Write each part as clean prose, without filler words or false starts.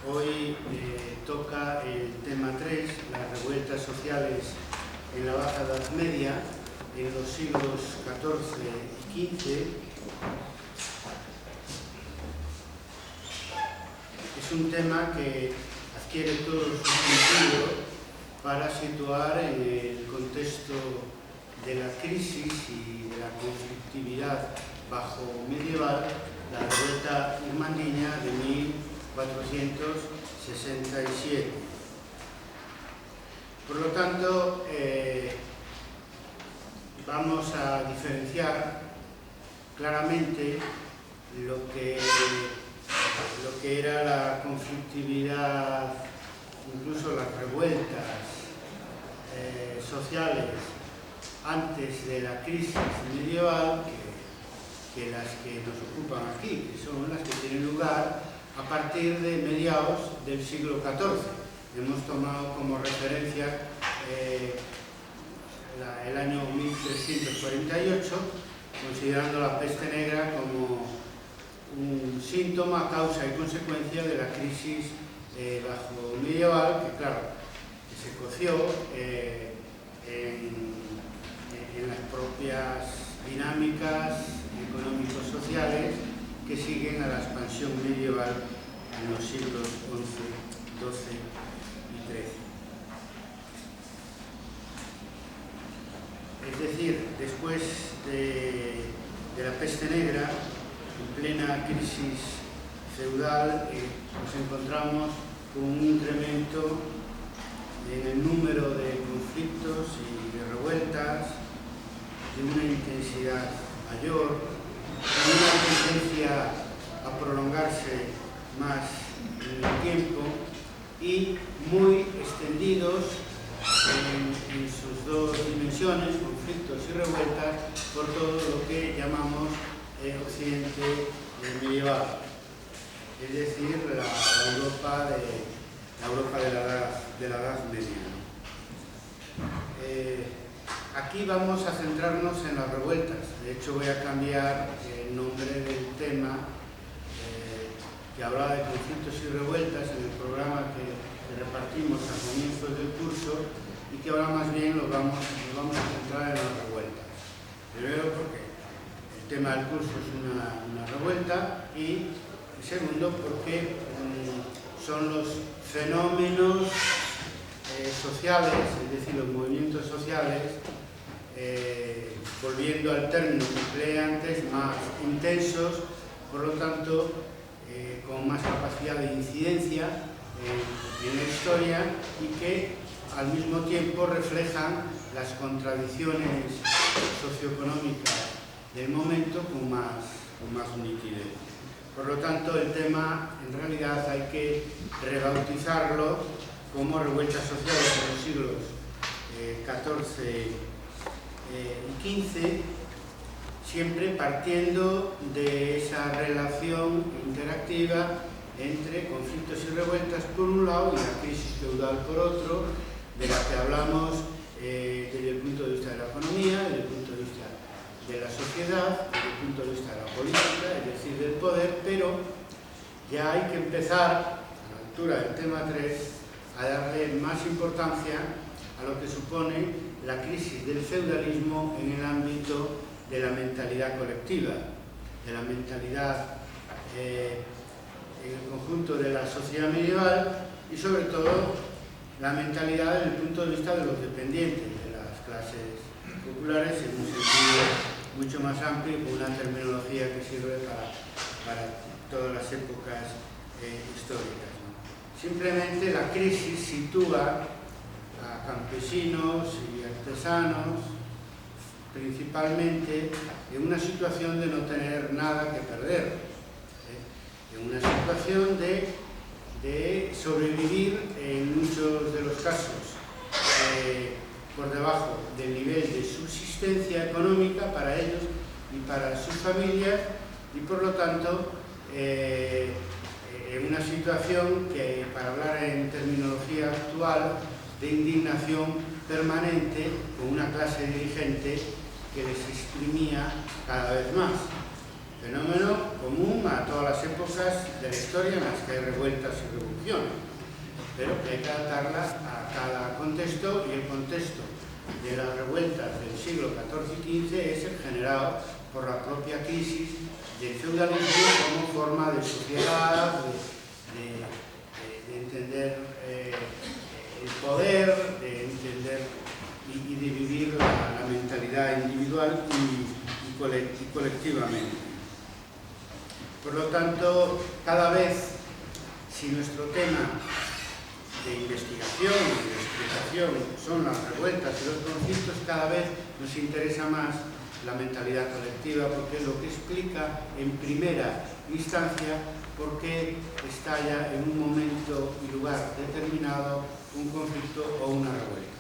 Hoy toca el tema 3, las revueltas sociales en la Baja Edad Media, en los siglos XIV y XV. Es un tema que adquiere todo su sentido para situar en el contexto de la crisis y de la conflictividad bajo medieval la revuelta irmandiña de 1467. Por lo tanto, vamos a diferenciar claramente lo que era la conflictividad, incluso las revueltas sociales antes de la crisis medieval, que las que nos ocupan aquí, que son las que tienen lugar a partir de mediados del siglo XIV. Hemos tomado como referencia el año 1348, considerando la peste negra como un síntoma, causa y consecuencia de la crisis bajo medieval, que claro, que se coció en las propias dinámicas económicos-sociales que siguen a la expansión medieval en los siglos XI, XII y XIII. Es decir, después de la peste negra, en plena crisis feudal, nos encontramos con un incremento en el número de conflictos y de revueltas, de una intensidad mayor, con una tendencia a prolongarse más en el tiempo y muy extendidos en sus dos dimensiones, conflictos y revueltas, por todo lo que llamamos Occidente medieval, es decir, la Europa de la Edad Media. Aquí vamos a centrarnos en las revueltas. De hecho, voy a cambiar el nombre del tema que hablaba de conflictos y revueltas en el programa que repartimos a comienzos del curso, y que ahora más bien nos vamos a centrar en las revueltas. Primero, porque el tema del curso es una revuelta, y segundo, porque son los fenómenos sociales, es decir, los movimientos sociales, volviendo al término que empleé antes, más intensos, por lo tanto, con más capacidad de incidencia en la historia, y que al mismo tiempo reflejan las contradicciones socioeconómicas del momento con más nitidez. Por lo tanto, el tema, en realidad, hay que rebautizarlo como revueltas sociales en los siglos XIV y XV, siempre partiendo de esa relación interactiva entre conflictos y revueltas por un lado y la crisis feudal por otro, de la que hablamos desde el punto de vista de la economía, desde el punto de vista de la sociedad, desde el punto de vista de la política, es decir, del poder, pero ya hay que empezar, a la altura del tema 3, a darle más importancia a lo que supone la crisis del feudalismo en el ámbito de la mentalidad colectiva, de la mentalidad en el conjunto de la sociedad medieval, y sobre todo la mentalidad desde el punto de vista de los dependientes, de las clases populares, en un sentido mucho más amplio, con una terminología que sirve para todas las épocas históricas. Simplemente la crisis sitúa a campesinos y artesanos principalmente en una situación de no tener nada que perder, en una situación de sobrevivir en muchos de los casos por debajo del nivel de subsistencia económica para ellos y para sus familias, y por lo tanto en una situación que, para hablar en terminología actual, de indignación permanente con una clase dirigente que les exprimía cada vez más. fenómeno común a todas las épocas de la historia en las que hay revueltas y revoluciones, pero que hay que adaptarlas a cada contexto, y el contexto de las revueltas del siglo XIV y XV es el generado por la propia crisis del feudalismo como forma de sociedad, de entender el poder, de entender y de vivir la mentalidad individual y colectivamente. Por lo tanto, cada vez, si nuestro tema de investigación y de explicación son las revueltas y los conflictos, cada vez nos interesa más la mentalidad colectiva, porque es lo que explica en primera instancia por qué estalla en un momento y lugar determinado un conflicto o una revuelta.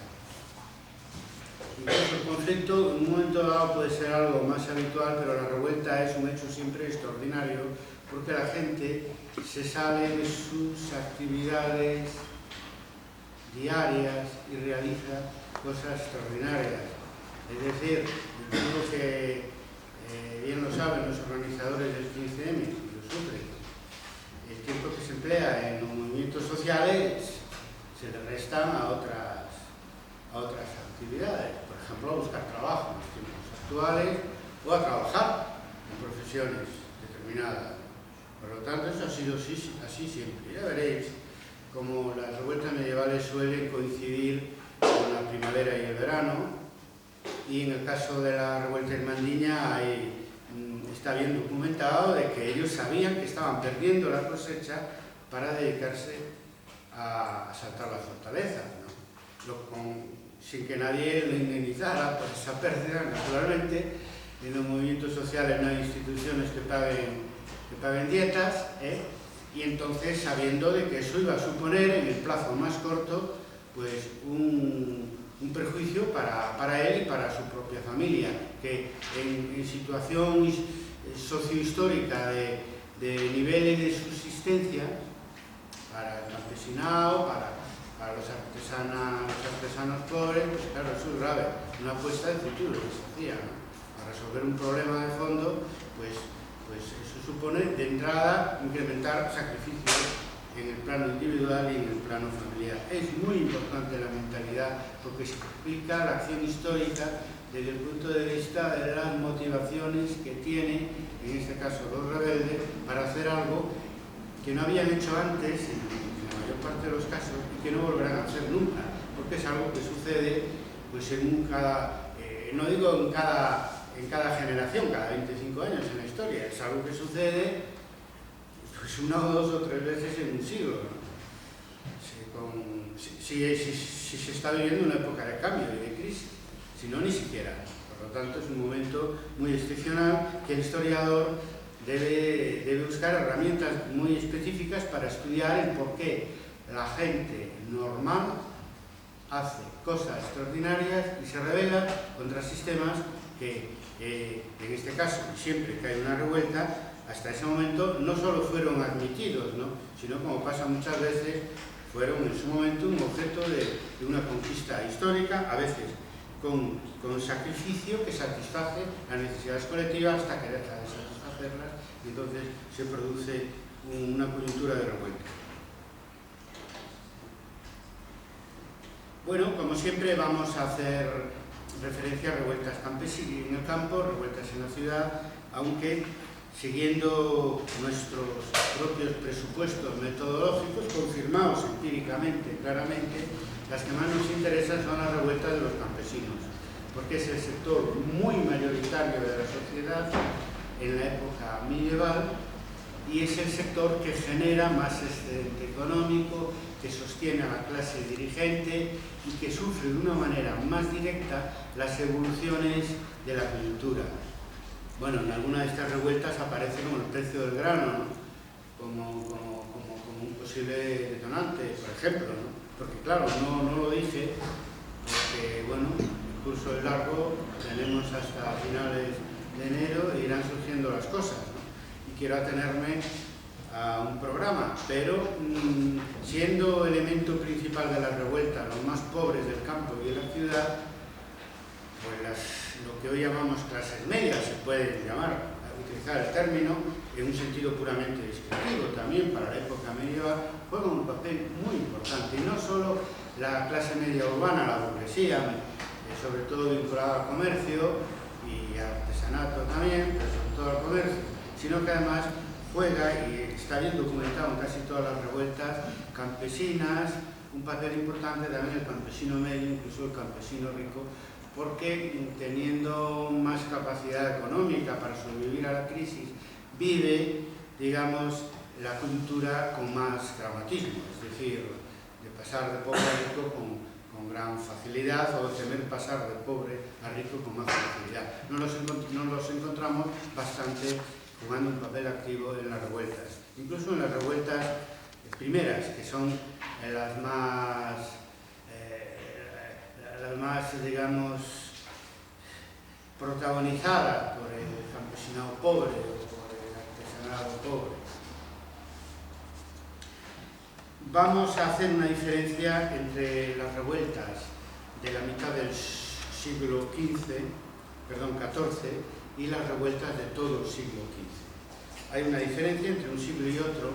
Incluso el conflicto en un momento dado puede ser algo más habitual, pero la revuelta es un hecho siempre extraordinario, porque la gente se sale de sus actividades diarias y realiza cosas extraordinarias. Es decir, digo que bien lo saben los organizadores del 15M, y lo sufren, el tiempo que se emplea en los movimientos sociales se le restan a otras actividades, por ejemplo a buscar trabajo en los tiempos actuales o a trabajar en profesiones determinadas. Por lo tanto, eso ha sido así siempre. Ya veréis como las revueltas medievales suelen coincidir con la primavera y el verano, y en el caso de la revuelta irmandiña está bien documentado de que ellos sabían que estaban perdiendo la cosecha para dedicarse a asaltar la fortaleza, ¿no? Sin que nadie lo indemnizara por esa pérdida. Naturalmente, en los movimientos sociales no hay instituciones que paguen dietas, y entonces, sabiendo de que eso iba a suponer en el plazo más corto pues un perjuicio para él y para su propia familia, que en situación sociohistórica de niveles de subsistencia para el campesinado, para los artesanos pobres, pues claro, eso es grave, una apuesta de futuro que se hacía, ¿no? Para resolver un problema de fondo, pues eso supone de entrada incrementar sacrificios en el plano individual y en el plano familiar. Es muy importante la mentalidad, porque se explica la acción histórica desde el punto de vista de las motivaciones que tiene, en este caso los rebeldes, para hacer algo que no habían hecho antes, en la mayor parte de los casos, y que no volverán a hacer nunca, porque es algo que sucede pues no digo en cada generación, cada 25 años en la historia, es algo que sucede pues 1 o 2 o 3 veces en un siglo, ¿no? Si se está viviendo una época de cambio y de crisis, si no, ni siquiera. Por lo tanto, es un momento muy excepcional que el historiador debe buscar herramientas muy específicas para estudiar el por qué la gente normal hace cosas extraordinarias y se rebela contra sistemas que, en este caso, siempre que hay una revuelta, hasta ese momento no solo fueron admitidos, ¿no?, sino, como pasa muchas veces, fueron en su momento un objeto de una conquista histórica, a veces con sacrificio que satisface las necesidades colectivas hasta que deja de satisfacerlas, y entonces se produce una coyuntura de revuelta. Bueno, como siempre vamos a hacer referencia a revueltas campesinas en el campo, revueltas en la ciudad, aunque siguiendo nuestros propios presupuestos metodológicos, confirmados empíricamente, claramente, las que más nos interesan son las revueltas de los campesinos, porque es el sector muy mayoritario de la sociedad en la época medieval y es el sector que genera más excedente económico, que sostiene a la clase dirigente y que sufre de una manera más directa las evoluciones de la coyuntura. Bueno, en alguna de estas revueltas aparece como el precio del grano, ¿no?, como un posible detonante, por ejemplo, ¿no? Porque claro, no lo dije, porque bueno, el curso es largo, tenemos hasta finales de enero e irán surgiendo las cosas, ¿no? Y quiero atenerme a un programa, pero siendo elemento principal de la revuelta los más pobres del campo y de la ciudad, pues lo que hoy llamamos clases medias se pueden llamar, utilizar el término en un sentido puramente descriptivo, también para la época medieval, juegan un papel muy importante. Y no solo la clase media urbana, la burguesía, sobre todo vinculada al comercio y al artesanato también, pero sobre todo al comercio, sino que además juega, y está bien documentado en casi todas las revueltas campesinas, un papel importante también el campesino medio, incluso el campesino rico, porque teniendo más capacidad económica para sobrevivir a la crisis, vive, digamos, la cultura con más dramatismo, es decir, de pasar de pobre a rico con gran facilidad, o tener pasar de pobre a rico con más facilidad. No los encontramos bastante jugando un papel activo en las revueltas. Incluso en las revueltas primeras, que son las más, digamos, protagonizadas por el campesinado pobre o por el artesanado pobre. Vamos a hacer una diferencia entre las revueltas de la mitad del siglo XIV y las revueltas de todo el siglo XV. Hay una diferencia entre un siglo y otro,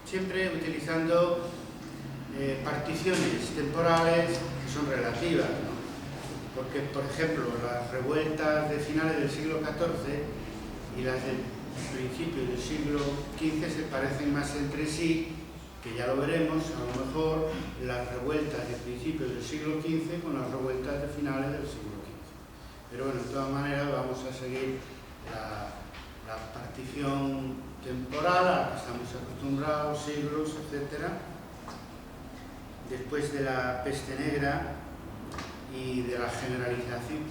siempre utilizando particiones temporales que son relativas, ¿no? Porque, por ejemplo, las revueltas de finales del siglo XIV y las del principio del siglo XV se parecen más entre sí, que ya lo veremos, a lo mejor las revueltas de principios del siglo XV con las revueltas de finales del siglo XV. Pero bueno, de todas maneras vamos a seguir la partición temporal a la que estamos acostumbrados, siglos, etc. Después de la peste negra y de la generalización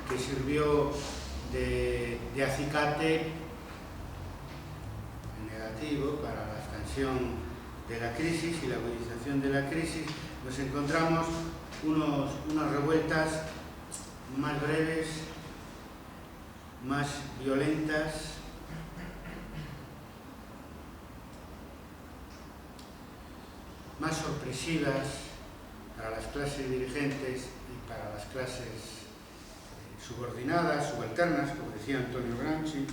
que sirvió de acicate negativo para la expansión de la crisis y la agudización de la crisis, nos encontramos unas revueltas más breves, más violentas, más sorpresivas para las clases dirigentes y para las clases subordinadas, subalternas, como decía Antonio Gramsci.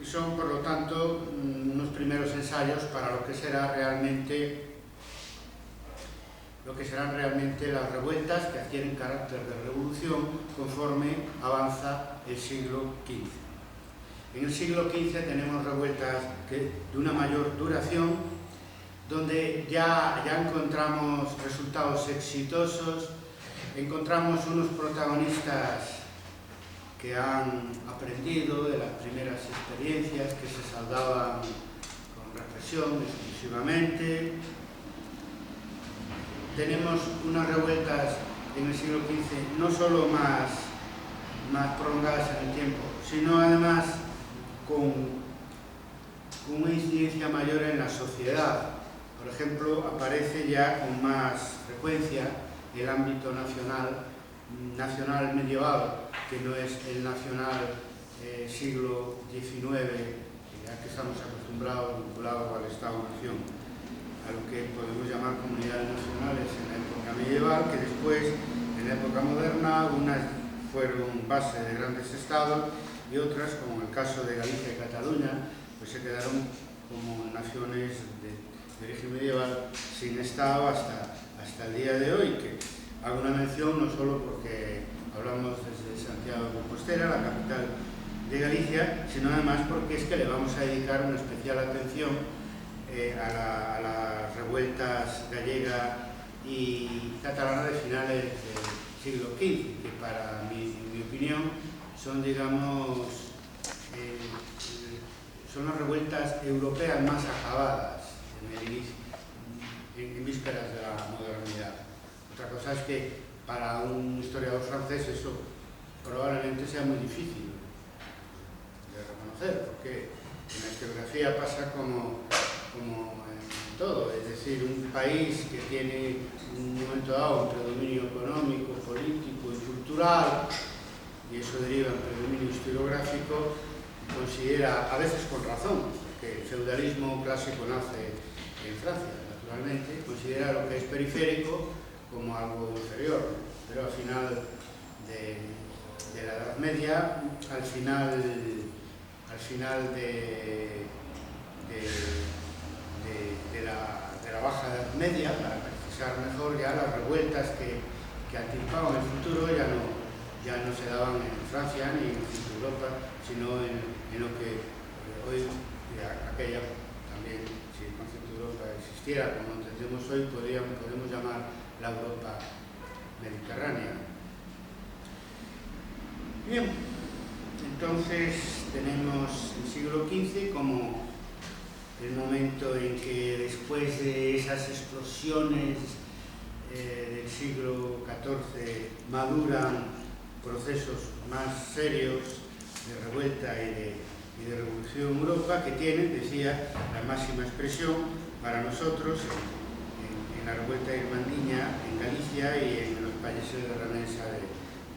Y son, por lo tanto, unos primeros ensayos para lo que serán realmente las revueltas que adquieren carácter de revolución conforme avanza el siglo XV. En el siglo XV tenemos revueltas de una mayor duración, donde ya encontramos resultados exitosos, encontramos unos protagonistas que han aprendido de las primeras experiencias, que se saldaban con represión exclusivamente. Tenemos unas revueltas en el siglo XV no solo más prolongadas en el tiempo, sino además con una incidencia mayor en la sociedad. Por ejemplo, aparece ya con más frecuencia el ámbito nacional medieval, que no es el nacional siglo XIX, ya que estamos acostumbrados, vinculados al Estado-Nación, a lo que podemos llamar comunidades nacionales en la época medieval, que después, en la época moderna, unas fueron base de grandes estados y otras, como en el caso de Galicia y Cataluña, pues se quedaron como naciones de origen medieval sin Estado hasta el día de hoy, que hago una mención no solo porque hablamos desde Santiago de Compostela, la capital de Galicia, sino además porque es que le vamos a dedicar una especial atención a las revueltas gallega y catalana de finales del siglo XV, que para mi opinión son, digamos, son las revueltas europeas más acabadas en vísperas de la modernidad. Otra cosa es que para un historiador francés eso probablemente sea muy difícil de reconocer, porque en la historiografía pasa como en todo, es decir, un país que tiene en un momento dado un predominio económico, político y cultural, y eso deriva en predominio historiográfico, considera, a veces con razón, que el feudalismo clásico nace en Francia, naturalmente, considera lo que es periférico como algo inferior, pero al final la Edad Media, al final de la Baja Edad Media, para precisar mejor, ya las revueltas que anticipaban el futuro ya no se daban en Francia ni en Europa, sino en lo que hoy, aquella también, si el concepto de Europa existiera como entendemos hoy, podemos llamar la Europa mediterránea. Bien, entonces tenemos el siglo XV como el momento en que, después de esas explosiones del siglo XIV, maduran procesos más serios de revuelta y de revolución en Europa, que tienen, decía, la máxima expresión para nosotros en la revuelta irmandiña en Galicia y en los países de Remensa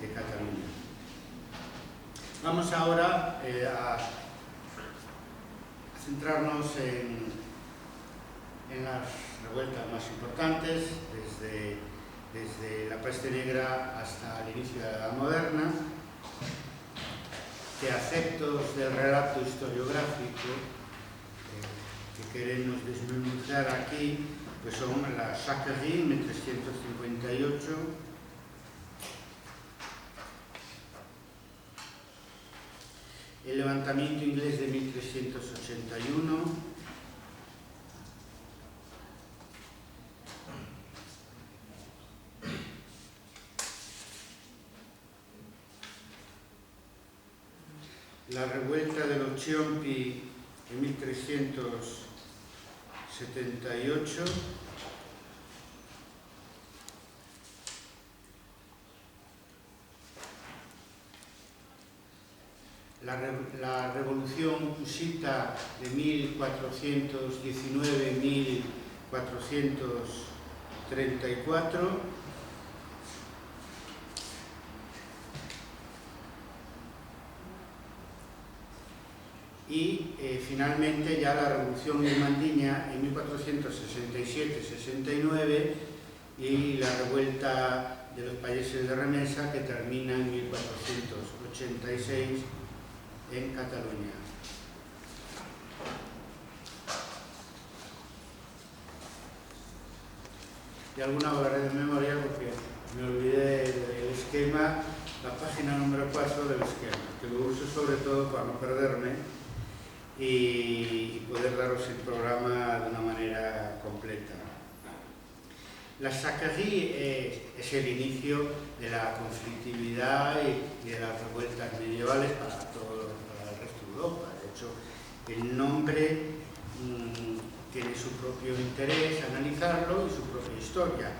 de Cataluña. Vamos ahora a centrarnos en las revueltas más importantes, desde la peste negra hasta el inicio de la Edad Moderna, que a efectos del relato historiográfico que queremos desmenuzar aquí, pues son la Jacquerie, 1358, el levantamiento inglés de 1381, la revuelta de los Ciompi en 1378, la revolución husita de 1419-1434, y finalmente ya la revolución irmandiña en 1467-69 y la revuelta de los países de Remensa, que termina en 1486 en Cataluña. Y alguna hablaré de memoria porque me olvidé del esquema, la página número 4 del esquema, que lo uso sobre todo para no perderme y poder daros el programa de una manera completa. La Jacquerie es el inicio de la conflictividad y de las revueltas medievales para el resto de Europa. De hecho, el nombre tiene su propio interés analizarlo y su propia historia.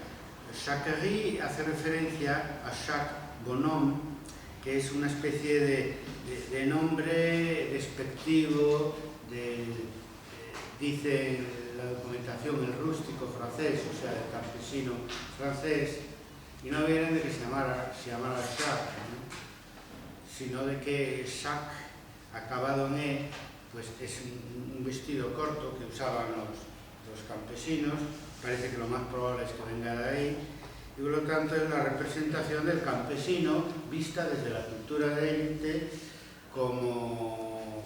Jacquerie hace referencia a Jacques Bonhomme, que es una especie de nombre despectivo dice la documentación, el rústico francés, o sea, el campesino francés, y no viene de que se llamara Jacques, ¿no? Sino de que Jacques, acabado en E, pues es un vestido corto que usaban los campesinos. Parece que lo más probable es que venga de ahí, y por lo tanto es la representación del campesino vista desde la cultura de élite como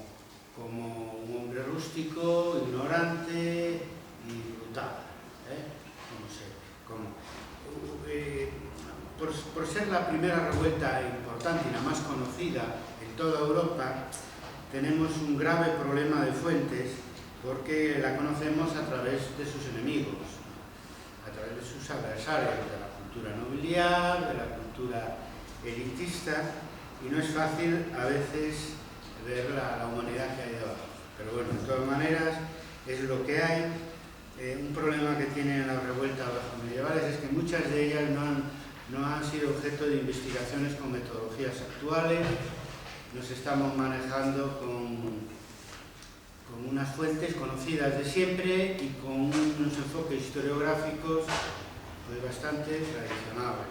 un hombre rústico, ignorante y brutal, por ser la primera revuelta importante y la más conocida en toda Europa, tenemos un grave problema de fuentes, porque la conocemos a través de sus enemigos, a través de sus adversarios, de la cultura nobiliar, de la cultura elitista, y no es fácil a veces ver la humanidad que hay debajo. Pero bueno, de todas maneras, es lo que hay. Un problema que tienen las revueltas medievales es que muchas de ellas no han sido objeto de investigaciones con metodologías actuales. Nos estamos manejando con unas fuentes conocidas de siempre y con unos enfoques historiográficos pues bastante tradicionales.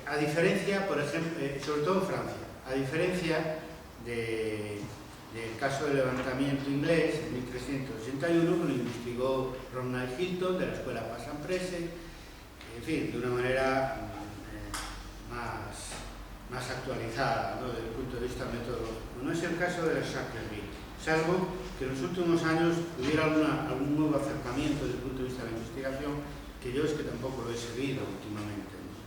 A diferencia, por ejemplo, sobre todo en Francia, a diferencia del caso del levantamiento inglés en 1381, que lo investigó Ronald Hilton de la escuela Pasan Prese, en fin, de una manera más actualizada, ¿no?, desde el punto de vista metodológico. No es el caso de la Sacrerie, salvo que en los últimos años hubiera algún nuevo acercamiento desde el punto de vista de la investigación, que yo es que tampoco lo he seguido últimamente, ¿no?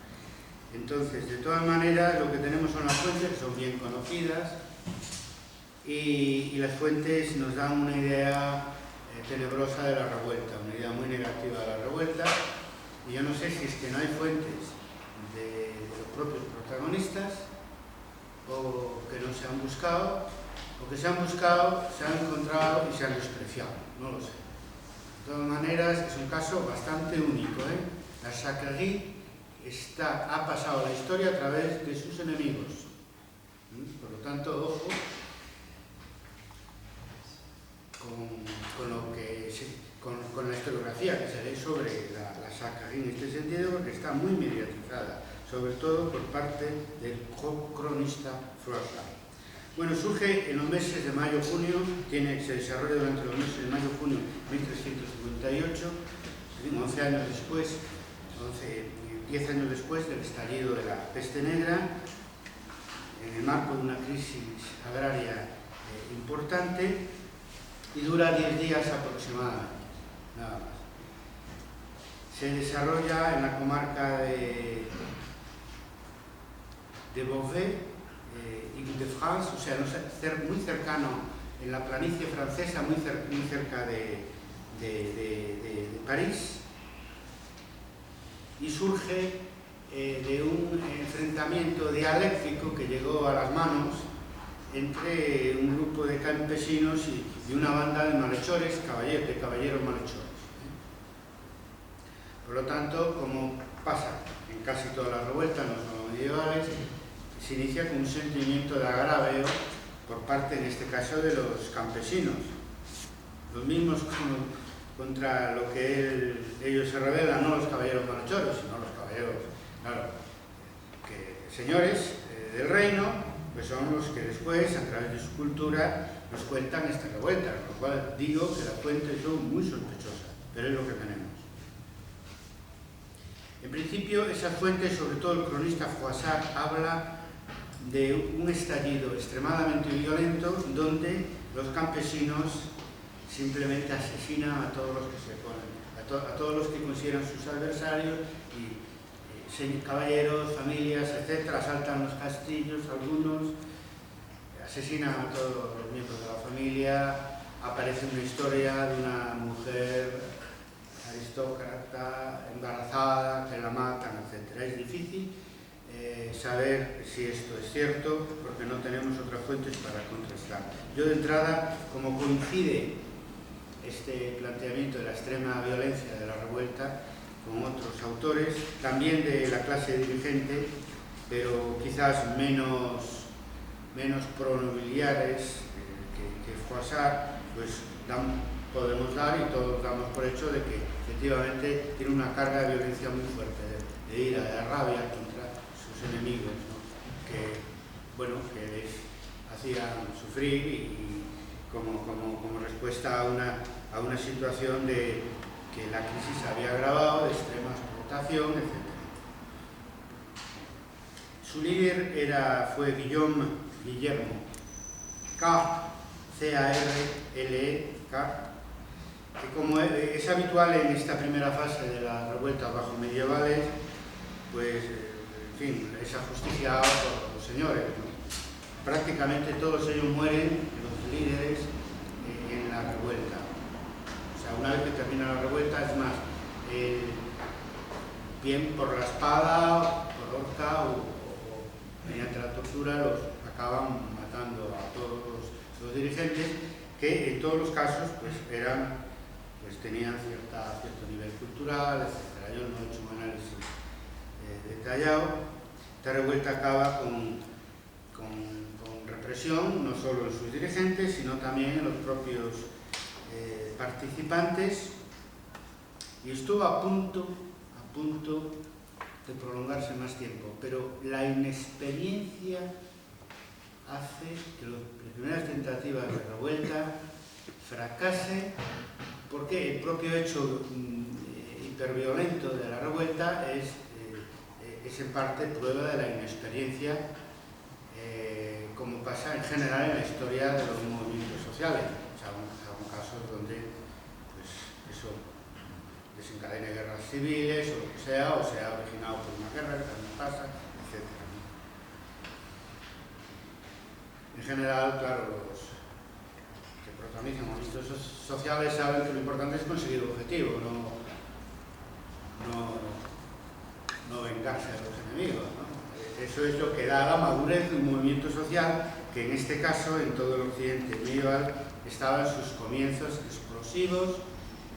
Entonces, de todas maneras, lo que tenemos son las fuentes, que son bien conocidas, y las fuentes nos dan una idea tenebrosa de la revuelta, una idea muy negativa de la revuelta, y yo no sé si es que no hay fuentes de los propios protagonistas, o que no se han buscado, o que se han buscado, se han encontrado y se han despreciado, no lo sé. De todas maneras, es un caso bastante único, ¿eh? La Sacrerie ha pasado a la historia a través de sus enemigos. Por lo tanto, ojo con la historiografía que se lee sobre la Sacrerie en este sentido, porque está muy mediatizada, sobre todo por parte del cronista Froissart. Bueno, surge en los meses de mayo-junio, se desarrolla durante los meses de mayo-junio de 1358, 11 años después, 10 años después del estallido de la peste negra, en el marco de una crisis agraria importante, y dura 10 días aproximadamente, nada más. Se desarrolla en la comarca de Beauvais, Ile-de-France, o sea, muy cercano, en la planicie francesa, muy cerca de París, y surge de un enfrentamiento dialéctico que llegó a las manos entre un grupo de campesinos y una banda de malhechores, de caballeros malhechores. Por lo tanto, como pasa en casi todas las revueltas, no solo medievales, se inicia con un sentimiento de agravio por parte, en este caso, de los campesinos. Los mismos contra lo que ellos se rebelan, no los caballeros malhechores, sino los caballeros, claro, señores del reino, pues son los que después, a través de su cultura, nos cuentan esta revuelta, con lo cual digo que las fuentes son muy sospechosas, pero es lo que tenemos. En principio, esas fuentes, sobre todo el cronista Froissart, habla de un estallido extremadamente violento donde los campesinos simplemente asesinan a todos los que se ponen, a todos los que consideran sus adversarios, y caballeros, familias, etc., asaltan los castillos, algunos, asesinan a todos los miembros de la familia. Aparece una historia de una mujer aristócrata embarazada que la matan, etc. Es difícil saber si esto es cierto, porque no tenemos otras fuentes para contrastar. Yo, de entrada, como coincide este planteamiento de la extrema violencia de la revuelta con otros autores, también de la clase dirigente, pero quizás menos pronobiliares que Froissart, pues podemos dar, y todos damos por hecho, de que efectivamente tiene una carga de violencia muy fuerte, de ira, de rabia contra sus enemigos, ¿no? que les hacían sufrir, y como respuesta a una situación de que la crisis había agravado, de extrema explotación, etc. Su líder fue Guillermo Carle, que, como es habitual en esta primera fase de las revueltas bajo medievales, pues, en fin, es ajusticiado por los señores, ¿no? Prácticamente todos ellos mueren, los líderes, en la revuelta. O sea, una vez que termina la revuelta, es más, bien por la espada, por horca, o mediante la tortura, los acaban matando a todos los dirigentes, que en todos los casos pues tenían cierto nivel cultural, etc. Yo no he hecho un análisis detallado. Esta revuelta acaba con represión, no solo en sus dirigentes, sino también en los propios participantes, y estuvo a punto de prolongarse más tiempo, pero la inexperiencia hace que las primeras tentativas de revuelta fracasen, porque el propio hecho hiperviolento de la revuelta es en parte prueba de la inexperiencia como pasa en general en la historia de los movimientos sociales. Son casos donde pues, eso desencadena guerras civiles o lo que sea, o sea originado por una guerra, que también pasa, etc. En general, claro, los que protagonizan movimientos sociales saben que lo importante es conseguir el objetivo, no vengarse de los enemigos, ¿no? Eso es lo que da la madurez de un movimiento social que en este caso, en todo el occidente medieval, estaba en sus comienzos explosivos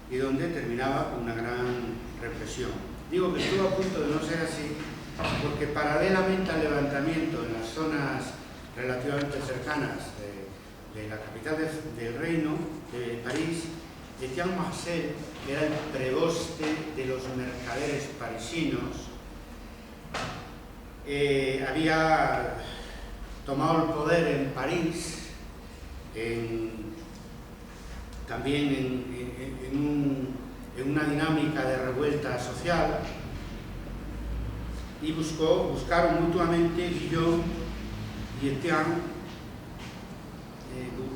y donde terminaba con una gran represión. Digo que estuvo a punto de no ser así porque paralelamente al levantamiento en las zonas relativamente cercanas de la capital del reino, de París, Etienne Marcel, que era el preboste de los mercaderes parisinos, había tomado el poder en París, también en una dinámica de revuelta social, y buscaron mutuamente Guillaume y Etienne,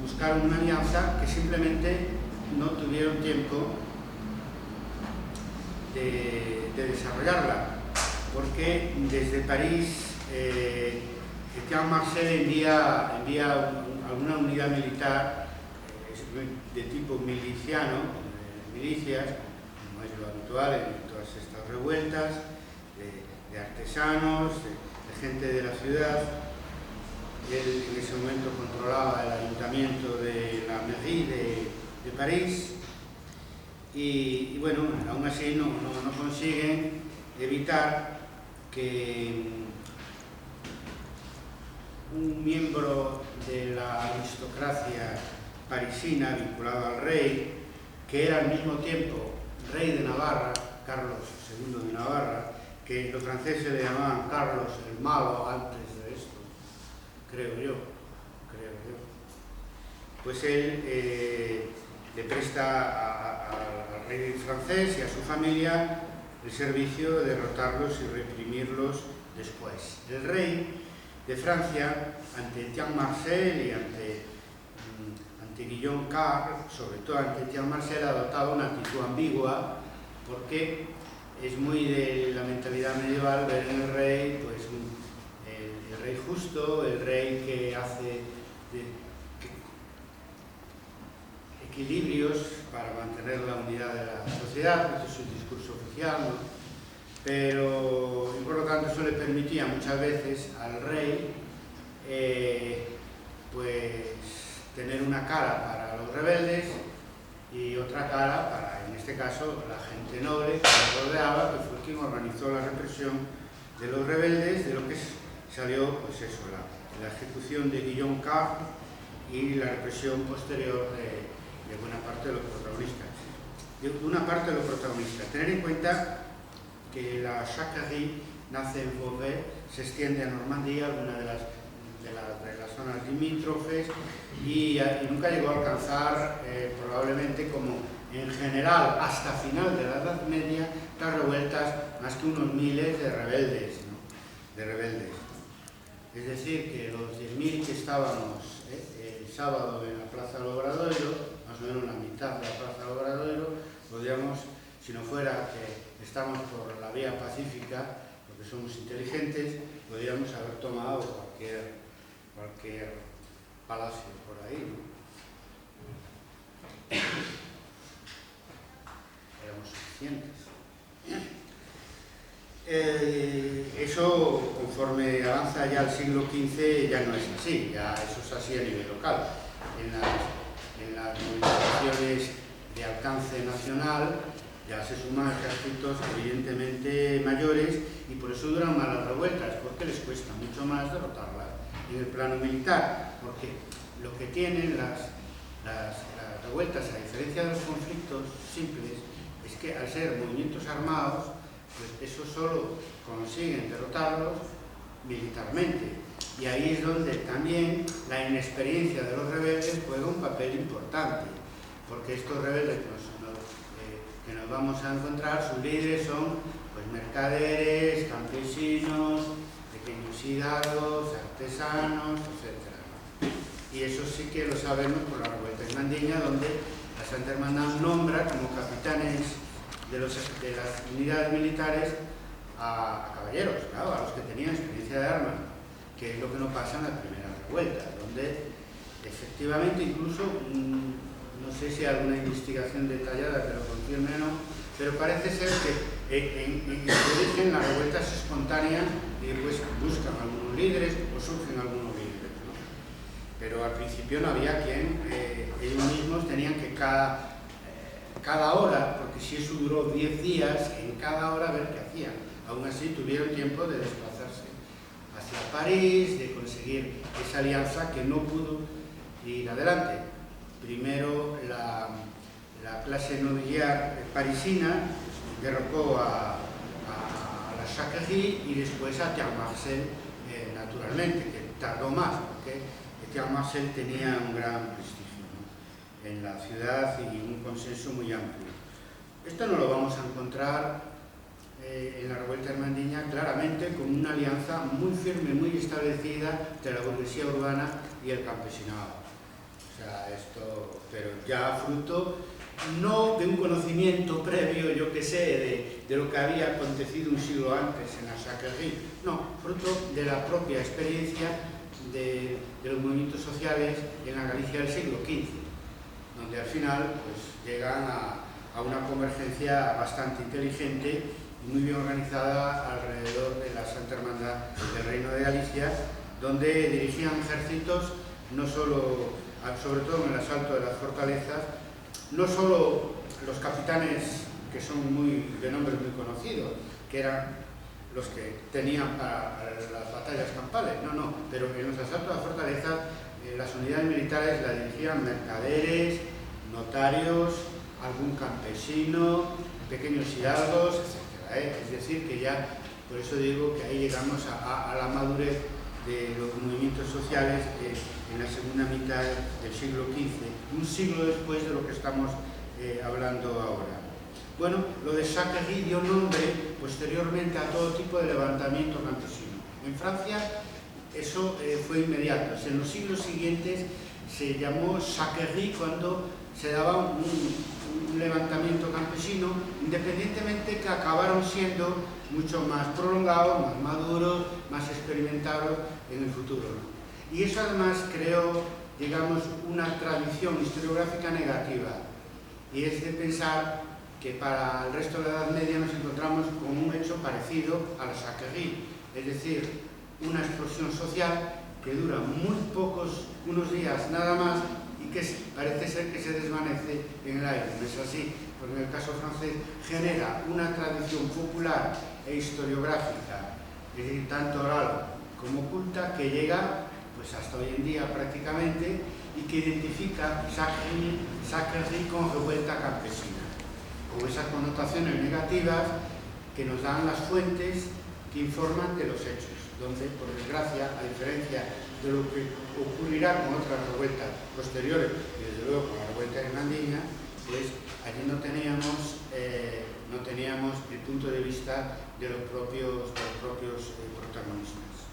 buscaron una alianza que simplemente no tuvieron tiempo de desarrollarla, porque desde París Etienne Marcel envía alguna unidad militar de tipo miliciano, milicias, como es lo habitual en todas estas revueltas, de artesanos, de gente de la ciudad. Él en ese momento controlaba el ayuntamiento de la mairie de París y bueno, aún así no consiguen evitar que un miembro de la aristocracia parisina vinculado al rey, que era al mismo tiempo rey de Navarra, Carlos II de Navarra, que los franceses le llamaban Carlos el Malo antes de esto, creo yo. Pues él le presta al rey francés y a su familia el servicio de derrotarlos y reprimirlos después. El rey de Francia, ante Etienne Marcel y ante Guillaume Carr, sobre todo ante Etienne Marcel, ha adoptado una actitud ambigua, porque es muy de la mentalidad medieval ver en el rey pues el rey justo, el rey que hace equilibrios para mantener la unidad de la sociedad. Este es su discurso oficial, ¿no? Pero, y por lo tanto, eso le permitía muchas veces al rey pues tener una cara para los rebeldes y otra cara para, en este caso, la gente noble que lo rodeaba, que fue quien organizó la represión de los rebeldes, de lo que salió, pues eso, la ejecución de Guillaume Carr y la represión posterior de buena parte de los protagonistas. De una parte de los protagonistas. Tener en cuenta que la Jacquerie nace en Beauvais, se extiende a Normandía, alguna de las zonas limítrofes, y nunca llegó a alcanzar, probablemente como en general hasta final de la Edad Media, las revueltas más que unos miles de rebeldes, ¿no? Es decir, que los 10.000 que estábamos el sábado en la Plaza del Obradoiro, más o menos la mitad de la Plaza del Obradoiro, podríamos, si no fuera que estamos por la vía pacífica, porque somos inteligentes, podríamos haber tomado cualquier palacio por ahí, ¿no? Éramos suficientes. Eso, conforme avanza ya el siglo XV, ya no es así, ya eso es así a nivel local. En las movilizaciones de alcance nacional ya se suman ejércitos evidentemente mayores y por eso duran más las revueltas, porque les cuesta mucho más derrotarlas en el plano militar, porque lo que tienen las revueltas, a diferencia de los conflictos simples, es que al ser movimientos armados, pues eso solo consiguen derrotarlos militarmente. Y ahí es donde también la inexperiencia de los rebeldes juega un papel importante, porque estos rebeldes que nos vamos a encontrar, sus líderes son pues mercaderes, campesinos, pequeños hidalgos, artesanos, etc. y eso sí que lo sabemos por la revuelta irmandiña, donde la Santa Hermandad nombra como capitanes de las unidades militares a caballeros, claro, a los que tenían experiencia de armas, que es lo que no pasa en la primera revuelta, donde efectivamente incluso, no sé si hay alguna investigación detallada que lo confirme o no, pero parece ser que en su origen la revuelta es espontánea y después buscan algunos líderes o surgen algunos líderes, ¿no? Pero al principio no había quien, ellos mismos tenían que cada hora, porque si eso duró 10 días, en cada hora ver qué hacían. Aún así tuvieron tiempo de desplazarse hacia París, de conseguir esa alianza que no pudo ir adelante. Primero la clase nobiliar parisina derrocó a la Jacquerie y después a Thiers-Marcel, naturalmente, que tardó más, porque Thiers-Marcel tenía un gran prestigio, ¿no?, en la ciudad y un consenso muy amplio. Esto no lo vamos a encontrar en la revuelta irmandiña claramente con una alianza muy firme, muy establecida entre la burguesía urbana y el campesinado. O sea, esto, pero ya fruto no de un conocimiento previo, yo que sé, de lo que había acontecido un siglo antes en la Jacquerie, no, fruto de la propia experiencia de los movimientos sociales en la Galicia del siglo XV, donde al final pues, llegan a una convergencia bastante inteligente y muy bien organizada alrededor de la Santa Hermandad del Reino de Galicia, donde dirigían ejércitos no solo, sobre todo en el asalto de las fortalezas, no solo los capitanes que son de nombres muy conocidos, que eran los que tenían para las batallas campales, no, pero en los asaltos a las fortalezas las unidades militares las dirigían mercaderes, notarios, algún campesino, pequeños hidalgos, etc. Es decir, que ya, por eso digo que ahí llegamos a la madurez de los movimientos sociales en la segunda mitad del siglo XV, un siglo después de lo que estamos hablando ahora. Bueno, lo de Jacquerie dio nombre posteriormente a todo tipo de levantamiento campesino. En Francia eso fue inmediato. En los siglos siguientes se llamó Jacquerie cuando se daba un levantamiento campesino, independientemente que acabaron siendo mucho más prolongados, más maduros, más experimentados en el futuro, ¿no? Y eso además creó, digamos, una tradición historiográfica negativa, y es de pensar que para el resto de la Edad Media nos encontramos con un hecho parecido a la Jacquerie, es decir, una explosión social que dura unos días nada más, y que parece ser que se desvanece en el aire. No es así, porque en el caso francés genera una tradición popular e historiográfica, es decir, tanto oral como culta, que llega pues hasta hoy en día prácticamente, y que identifica Jacquerie con revuelta campesina, con esas connotaciones negativas que nos dan las fuentes que informan de los hechos, donde, por desgracia, a diferencia de lo que ocurrirá con otras revueltas posteriores, y desde luego con la revuelta irmandiña, pues allí no teníamos el punto de vista de los propios protagonistas.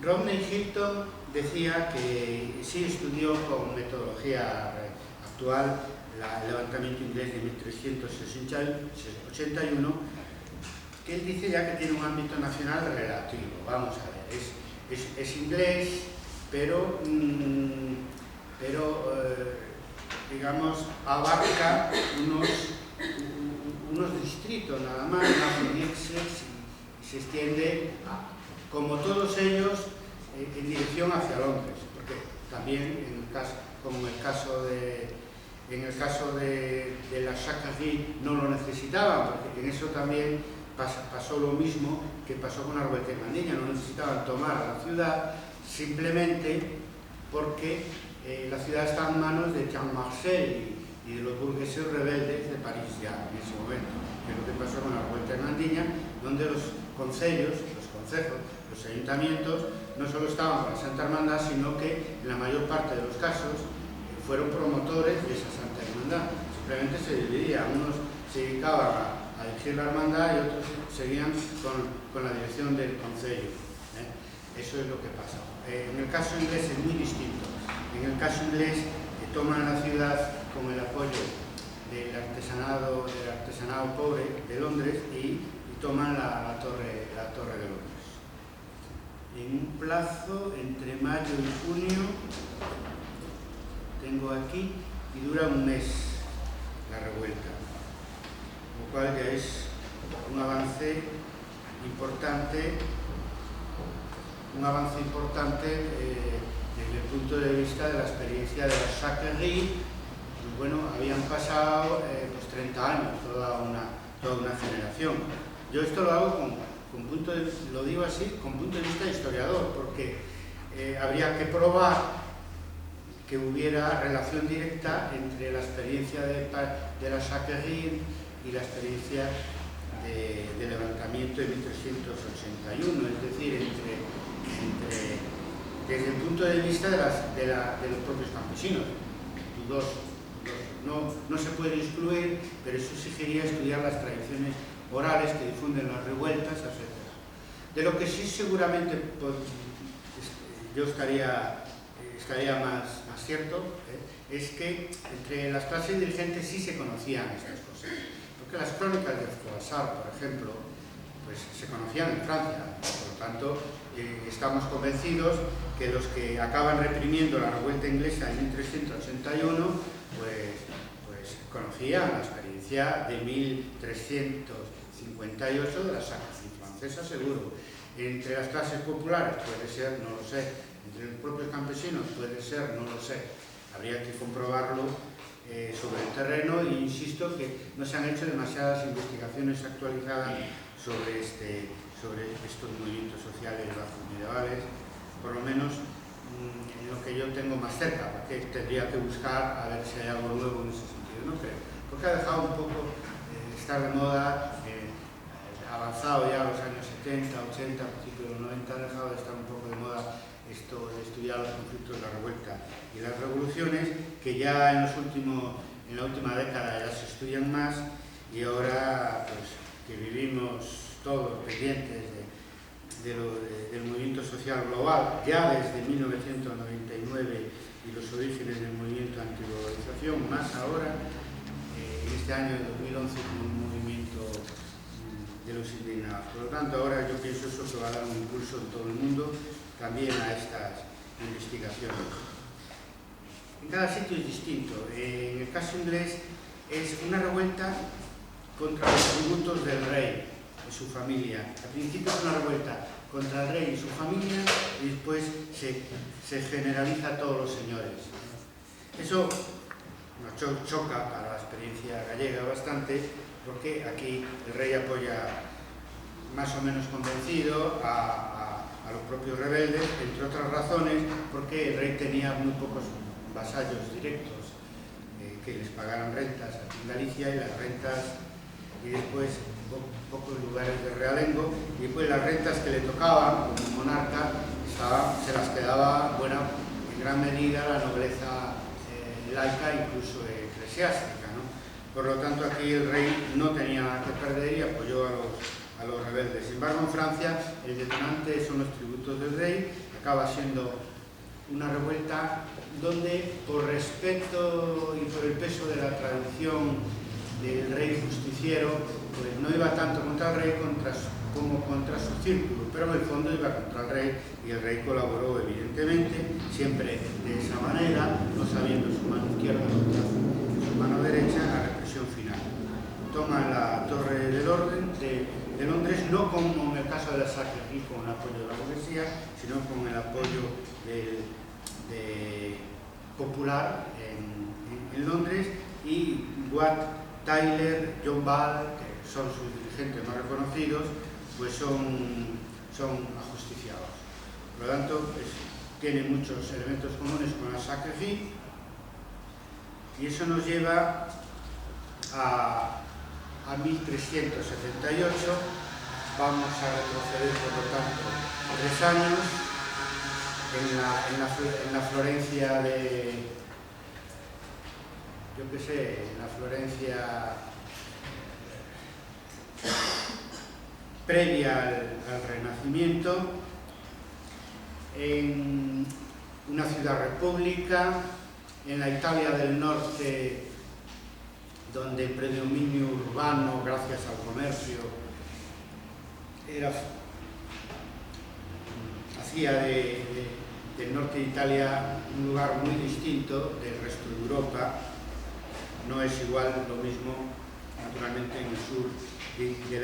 Rodney Hilton decía que sí estudió con metodología actual el levantamiento inglés de 1381, que él dice ya que tiene un ámbito nacional relativo. Vamos a ver, es inglés, pero digamos, abarca unos distritos nada más, y se extiende, como todos ellos, en dirección hacia Londres, porque también, como en el caso de la Jacquerie, no lo necesitaban, porque en eso también pasó lo mismo que pasó con la revuelta irmandiña. No necesitaban tomar la ciudad simplemente porque la ciudad está en manos de Thiers-Marcel y de los burgueses rebeldes de París ya en ese momento, que es lo que pasó con la revuelta irmandiña, donde los concejos, los ayuntamientos, no solo estaban con la Santa Hermandad, sino que en la mayor parte de los casos fueron promotores de esa Santa Hermandad. Simplemente se dividían, unos se dedicaban a dirigir la hermandad y otros seguían con la dirección del concello. Eso es lo que pasa. En el caso inglés es muy distinto. En el caso inglés toman la ciudad con el apoyo del artesanado pobre de Londres y toman la torre de Londres. En un plazo entre mayo y junio, tengo aquí, y dura un mes la revuelta, lo cual ya es un avance importante desde el punto de vista de la experiencia de la Sacquerie. Bueno, habían pasado 30 años, toda una generación. Yo esto lo hago lo digo así, con punto de vista de historiador, porque habría que probar que hubiera relación directa entre la experiencia de la Sacquerie y la experiencia de levantamiento de 1381, es decir, desde el punto de vista de los propios campesinos. No se puede excluir, pero eso exigiría estudiar las tradiciones orales que difunden las revueltas, etc. De lo que sí seguramente yo estaría más cierto, es que entre las clases dirigentes sí se conocían estas cosas. Porque las crónicas de Froissart, por ejemplo, pues se conocían en Francia. Por lo tanto, estamos convencidos que los que acaban reprimiendo la revuelta inglesa en 1381, pues conocían la experiencia de 1358 de la Sacquerie francesa, seguro. Entre las clases populares puede ser, no lo sé. Entre los propios campesinos puede ser, no lo sé. Habría que comprobarlo sobre el terreno, e insisto que no se han hecho demasiadas investigaciones actualizadas sobre estos movimientos sociales bajos medievales, por lo menos en lo que yo tengo más cerca, porque tendría que buscar a ver si hay algo nuevo en ese sentido, no creo, porque ha dejado un poco estar de moda, avanzado ya a los años 70, 80, principios de los 90, ha dejado de estar un poco de moda esto de estudiar los conflictos de la revuelta y las revoluciones, que ya en la última década ya se estudian más, y ahora pues que vivimos todos pendientes del movimiento social global ya desde 1999 y los orígenes del movimiento antiglobalización, más ahora en este año de 2011 como un movimiento de los indignados. Por lo tanto, ahora yo pienso eso que va a dar un impulso en todo el mundo también a estas investigaciones. En cada sitio es distinto. En el caso inglés es una revuelta contra los tributos del rey y su familia. Al principio es una revuelta contra el rey y su familia, y después se generaliza a todos los señores. Eso nos choca para la experiencia gallega bastante, porque aquí el rey apoya más o menos convencido a los propios rebeldes, entre otras razones, porque el rey tenía muy pocos vasallos directos que les pagaran rentas aquí en Galicia, y las rentas, y después pocos lugares de realengo, y después las rentas que le tocaban como monarca se las quedaba, en gran medida la nobleza laica, incluso eclesiástica, ¿no? Por lo tanto, aquí el rey no tenía nada que perder y apoyó a los rebeldes. Sin embargo, en Francia el detonante son los tributos del rey. Acaba siendo una revuelta donde, por respeto y por el peso de la tradición del rey justiciero, pues no iba tanto contra el rey como contra su círculo, pero en el fondo iba contra el rey, y el rey colaboró evidentemente, siempre de esa manera, no sabiendo su mano izquierda contra su mano derecha, en la represión final. Toman la Torre del Orden de Londres, no como en el caso de la Sacquerie con el apoyo de la burguesía, sino con el apoyo popular en Londres, y Watt, Tyler, John Ball, que son sus dirigentes más reconocidos, pues son ajusticiados. Por lo tanto, tiene muchos elementos comunes con la Sacquerie, y eso nos lleva a 1378. Vamos a retroceder, por lo tanto, 3 años en la Florencia en la Florencia previa al Renacimiento. en una ciudad-república, en la Italia del Norte, donde el predominio urbano, gracias al comercio, hacía del norte de Italia un lugar muy distinto del resto de Europa. No es igual lo mismo, naturalmente, en el sur de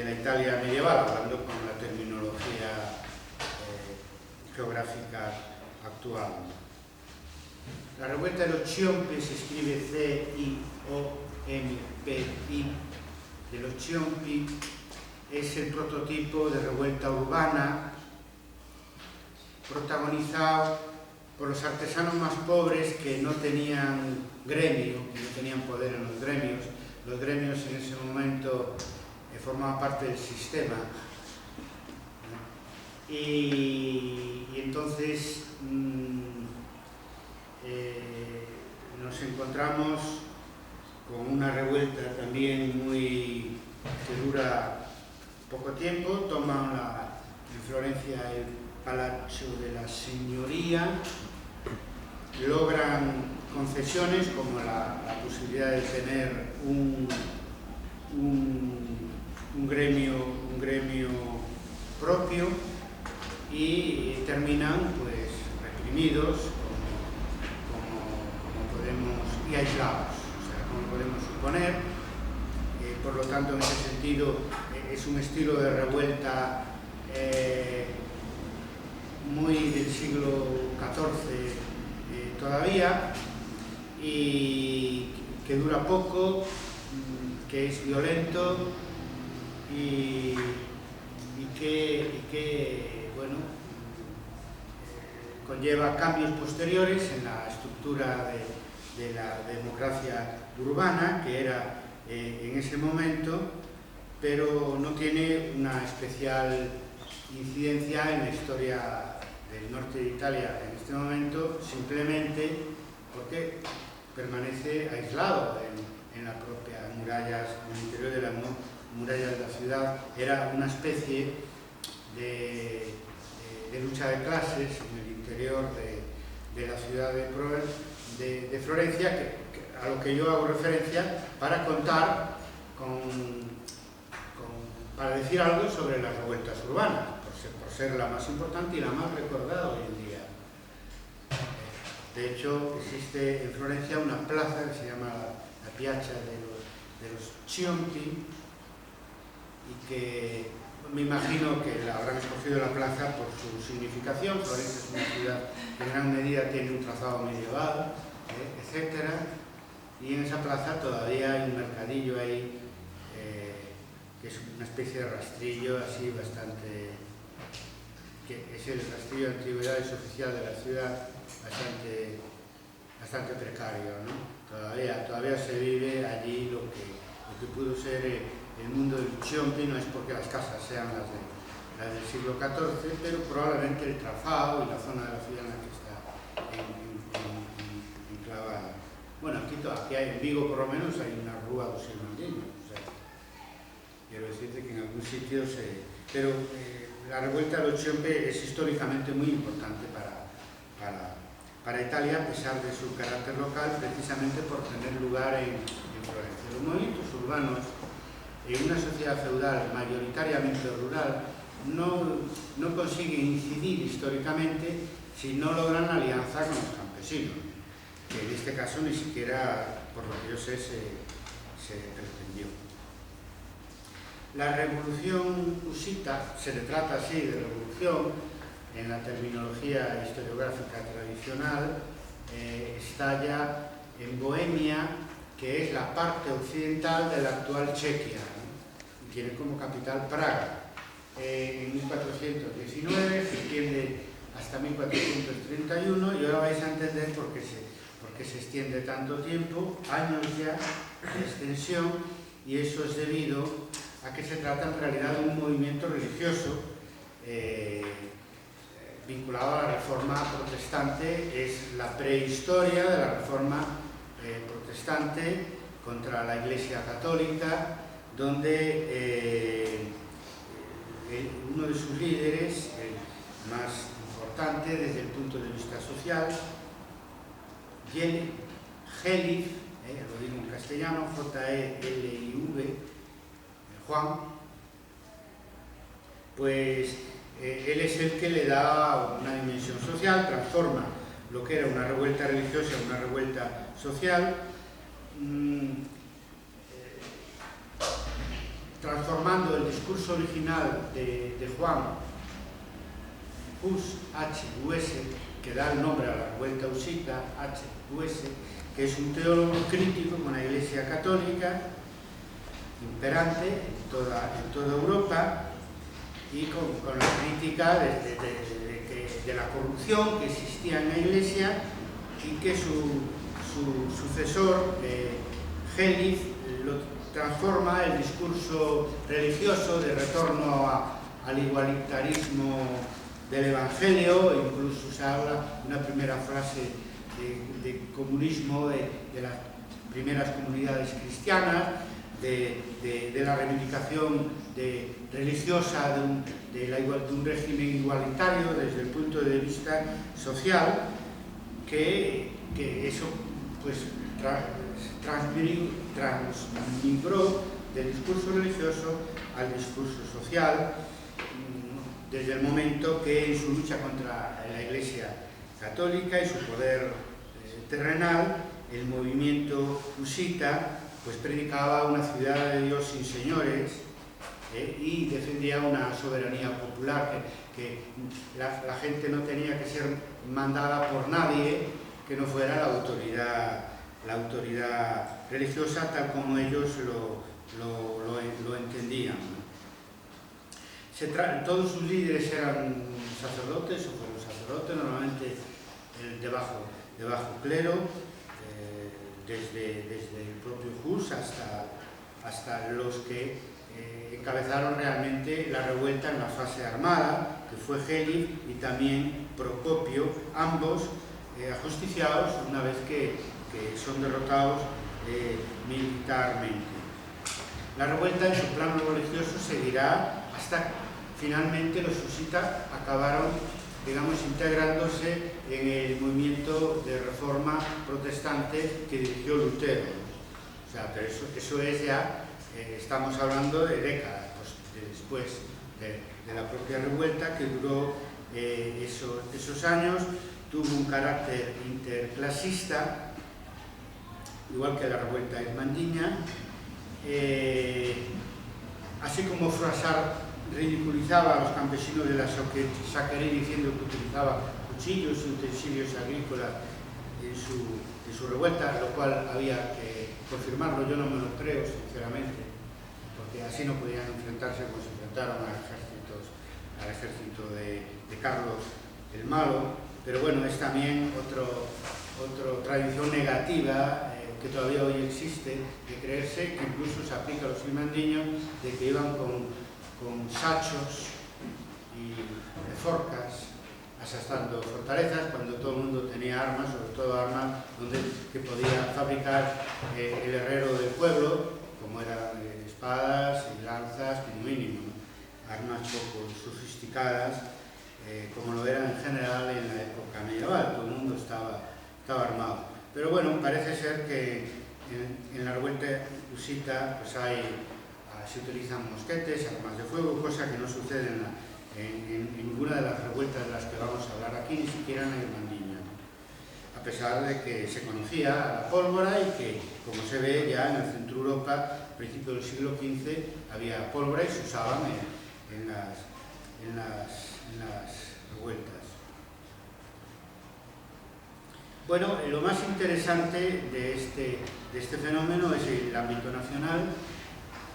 la Italia medieval, hablando con la terminología geográfica actual. La revuelta de los Ciompi se escribe C-I-O-M-P-I. De los Ciompi es el prototipo de revuelta urbana protagonizado por los artesanos más pobres que no tenían gremio, que no tenían poder en los gremios. Los gremios en ese momento formaban parte del sistema. Y entonces nos encontramos con una revuelta también que dura poco tiempo. Toman en Florencia el Palacio de la Signoria, logran concesiones como la posibilidad de tener un gremio propio, y terminan pues reprimidos como podemos, y aislados, o sea, como podemos suponer. Por lo tanto, en ese sentido, es un estilo de revuelta muy del siglo XIV todavía, y que dura poco, que es violento y que bueno, conlleva cambios posteriores en la estructura de la democracia urbana, que era en ese momento, pero no tiene una especial incidencia en la historia del norte de Italia en este momento, simplemente porque permanece aislado en las propias murallas, en el interior de las murallas de la ciudad. Era una especie de lucha de clases en el interior de la ciudad de Florencia, a lo que yo hago referencia para contar para decir algo sobre las revueltas urbanas, por ser la más importante y la más recordada hoy en día. De hecho, existe en Florencia una plaza que se llama la Piazza de los Ciompi, y que me imagino que la habrán escogido la plaza por su significación. Florencia es una ciudad que en gran medida tiene un trazado medieval, etc. Y en esa plaza todavía hay un mercadillo ahí, que es una especie de rastrillo así bastante, que es el rastrillo de antigüedades oficial de la ciudad, bastante precario, ¿no? Todavía se vive allí lo que pudo ser el mundo del Ciompi. No es porque las casas sean las del siglo XIV, pero probablemente el trazado y la zona de la ciudad en la que está enclavada. Bueno, aquí hay, en Vigo por lo menos, hay una rúa dos irmandiños. O sea, quiero decirte que en algún sitio pero la revuelta de los Ciompi es históricamente muy importante para Italia, a pesar de su carácter local, precisamente por tener lugar en Florencia. Los movimientos urbanos en una sociedad feudal mayoritariamente rural no consiguen incidir históricamente si no logran alianza con los campesinos, que en este caso ni siquiera, por lo que yo sé, se pretendió. La revolución husita, se le trata así de revolución en la terminología historiográfica tradicional, estalla en Bohemia, que es la parte occidental de la actual Chequia, ¿no? Y tiene como capital Praga. En 1419 se extiende hasta 1431, y ahora vais a entender por qué se extiende tanto tiempo, años ya de extensión, y eso es debido a que se trata en realidad de un movimiento religioso vinculado a la Reforma protestante. Es la prehistoria de la Reforma protestante contra la Iglesia Católica, donde uno de sus líderes, más importante desde el punto de vista social. Jeliv, lo digo en castellano, J-E-L-I-V, Juan, pues él es el que le da una dimensión social, transforma lo que era una revuelta religiosa en una revuelta social, transformando el discurso original de Juan Hus, H-U-S, que da el nombre a la revuelta husita, H-U-S, que es un teólogo crítico con la Iglesia Católica, imperante en toda Europa, y con la crítica de la corrupción que existía en la Iglesia, y que su sucesor, Jeliv, lo transforma el discurso religioso de retorno al igualitarismo del Evangelio. Incluso se habla una primera frase de comunismo de las primeras comunidades cristianas, de la reivindicación religiosa de un régimen igualitario desde el punto de vista social, que eso pues transmigró del discurso religioso al discurso social, desde el momento que en su lucha contra la Iglesia Católica y su poder terrenal, el movimiento husita pues predicaba una ciudad de Dios sin señores, y defendía una soberanía popular, que la gente no tenía que ser mandada por nadie que no fuera la autoridad religiosa tal como ellos lo entendían. Todos sus líderes eran sacerdotes o fueron sacerdotes, normalmente de bajo clero, desde el propio Hus hasta los que encabezaron realmente la revuelta en la fase armada, que fue Jeliv y también Procopio, ambos ajusticiados una vez que son derrotados militarmente. La revuelta en su plano religioso seguirá hasta finalmente los husitas acabaron, digamos, integrándose en el movimiento de reforma protestante que dirigió Lutero. O sea, pero eso es ya, estamos hablando de décadas después de la propia revuelta, que duró esos años, tuvo un carácter interclasista, igual que la revuelta irmandiña, así como Froissart ridiculizaba a los campesinos de la Saquerí diciendo que utilizaba cuchillos y utensilios agrícolas en su revuelta, lo cual había que confirmarlo. Yo no me lo creo, sinceramente, porque así no podían enfrentarse como se enfrentaron al ejército de Carlos el Malo. Pero bueno, es también otra tradición negativa que todavía hoy existe, de creerse que incluso se aplica a los irmandiños, de que iban con sachos y forcas asestando fortalezas, cuando todo el mundo tenía armas, sobre todo armas que podía fabricar el herrero del pueblo, como eran espadas y lanzas, como mínimo, ¿no? Armas poco sofisticadas, como lo eran en general en la época medieval. Todo el mundo estaba armado. Pero bueno, parece ser que en la revuelta husita pues se utilizan mosquetes, armas de fuego, cosa que no sucede en ninguna de las revueltas de las que vamos a hablar aquí, ni siquiera en la irmandiña, a pesar de que se conocía la pólvora y que, como se ve ya en el centro de Europa, a principios del siglo XV, había pólvora y se usaban en las revueltas. Bueno, lo más interesante de este fenómeno es el ámbito nacional,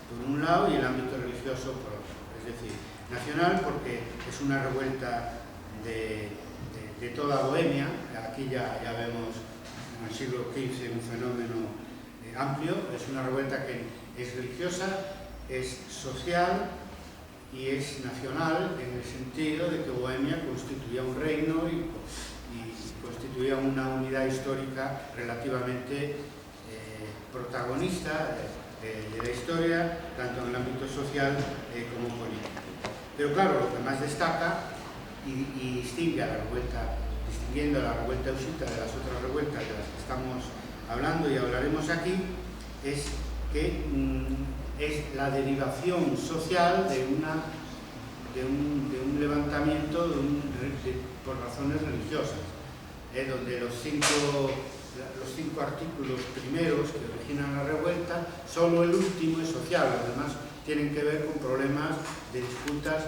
por un lado, y el ámbito religioso por otro. Es decir, nacional porque es una revuelta de toda Bohemia. Aquí ya vemos en el siglo XV un fenómeno amplio. Es una revuelta que es religiosa, es social y es nacional, en el sentido de que Bohemia constituía un reino y constituía una unidad histórica relativamente protagonista de la historia, tanto en el ámbito social como político. Pero claro, lo que más destaca y distingue a la revuelta, distinguiendo a la revuelta husitas de las otras revueltas de las que estamos hablando y hablaremos aquí, es que es la derivación social de un levantamiento por razones religiosas, donde los cinco artículos primeros que originan la revuelta, solo el último es social, los demás tienen que ver con problemas de disputas